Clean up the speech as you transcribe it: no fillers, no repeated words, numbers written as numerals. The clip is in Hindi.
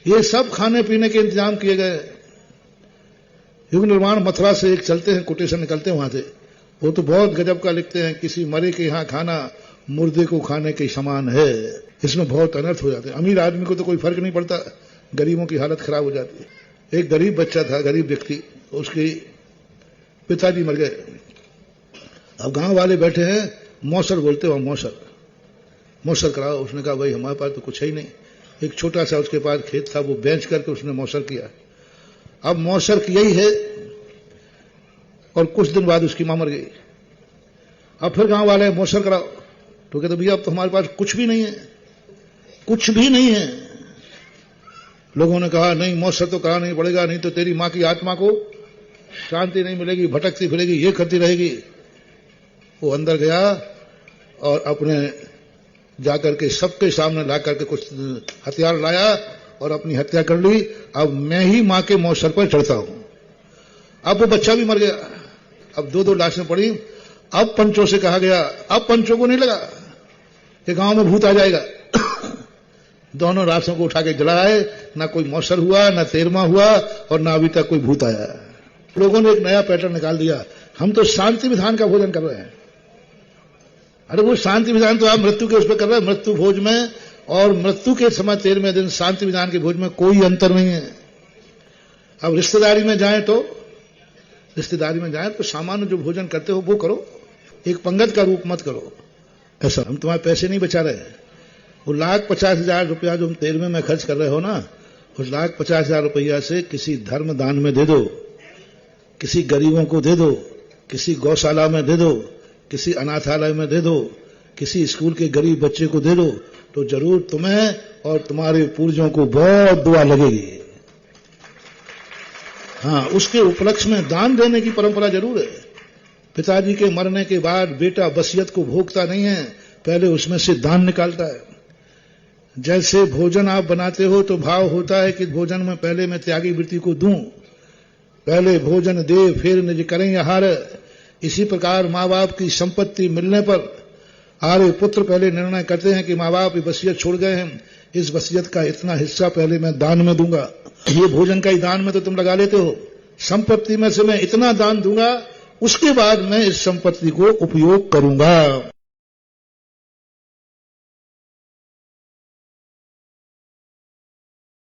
ये सब खाने पीने के इंतजाम किए गए। युग निर्माण मथुरा से एक चलते हैं, कोटेशन निकलते हैं वहां से, वो तो बहुत गजब का लिखते हैं, किसी मरे के यहां खाना मुर्दे को खाने के समान है। इसमें बहुत अनर्थ हो जाते हैं। अमीर आदमी को तो कोई फर्क नहीं पड़ता, गरीबों की हालत खराब हो जाती है। एक गरीब बच्चा था, गरीब व्यक्ति, उसके पिताजी मर गए। अब गांव वाले बैठे हैं, मौसर बोलते हो, मौसर कराओ। उसने कहा भाई हमारे पास तो कुछ है ही नहीं। एक छोटा सा उसके पास खेत था, वो बेच करके उसने मौसर किया। अब मौसर किया ही है और कुछ दिन बाद उसकी मां मर गई। अब फिर गांव वाले मौसर कराओ, तो कहते भैया अब तो हमारे पास कुछ भी नहीं है, कुछ भी नहीं है। लोगों ने कहा नहीं, मौसर तो कराना नहीं पड़ेगा, नहीं तो तेरी मां की आत्मा को शांति नहीं मिलेगी, भटकती फिरेगी, ये करती रहेगी। वो अंदर गया और अपने जाकर के सबके सामने ला करके कुछ हथियार लाया और अपनी हत्या कर ली। अब मैं ही मां के मौसर पर चढ़ता हूं। अब वो बच्चा भी मर गया। अब दो दो लाशें पड़ी। अब पंचों से कहा गया, अब पंचों को नहीं लगा कि गांव में भूत आ जाएगा। दोनों लाशों को उठा के जलाए, ना कोई मौसर हुआ, ना तेरमा हुआ और ना अभी तक कोई भूत आया। लोगों ने एक नया पैटर्न निकाल दिया, हम तो शांति विधान का भोजन कर रहे हैं। अरे वो शांति विधान तो आप मृत्यु के उस पर कर रहे हैं, मृत्यु भोज में और मृत्यु के समय 13वें दिन शांति विधान के भोज में कोई अंतर नहीं है। अब रिश्तेदारी में जाए तो सामान्य जो भोजन करते हो वो करो, एक पंगत का रूप मत करो। ऐसा हम तुम्हारे पैसे नहीं बचा रहे। वो 1,50,000 रुपया जो 13वें में खर्च कर रहे हो ना, उस 1,50,000 रुपया से किसी धर्म दान में दे दो, किसी गरीबों को दे दो, किसी गौशाला में दे दो, किसी अनाथालय में दे दो, किसी स्कूल के गरीब बच्चे को दे दो, तो जरूर तुम्हें और तुम्हारे पूर्वजों को बहुत दुआ लगेगी। हाँ, उसके उपलक्ष्य में दान देने की परंपरा जरूर है। पिताजी के मरने के बाद बेटा वसीयत को भोगता नहीं है, पहले उसमें से दान निकालता है। जैसे भोजन आप बनाते हो तो भाव होता है कि भोजन में पहले मैं त्यागी वृत्ति को दूं, पहले भोजन दे फिर निज करें आहार। इसी प्रकार माँ बाप की संपत्ति मिलने पर आर्य पुत्र पहले निर्णय करते हैं कि माँ बाप वसीयत छोड़ गए हैं, इस वसीयत का इतना हिस्सा पहले मैं दान में दूंगा। ये भोजन का ही दान में तो तुम लगा लेते हो, संपत्ति में से मैं इतना दान दूंगा, उसके बाद मैं इस संपत्ति को उपयोग करूंगा।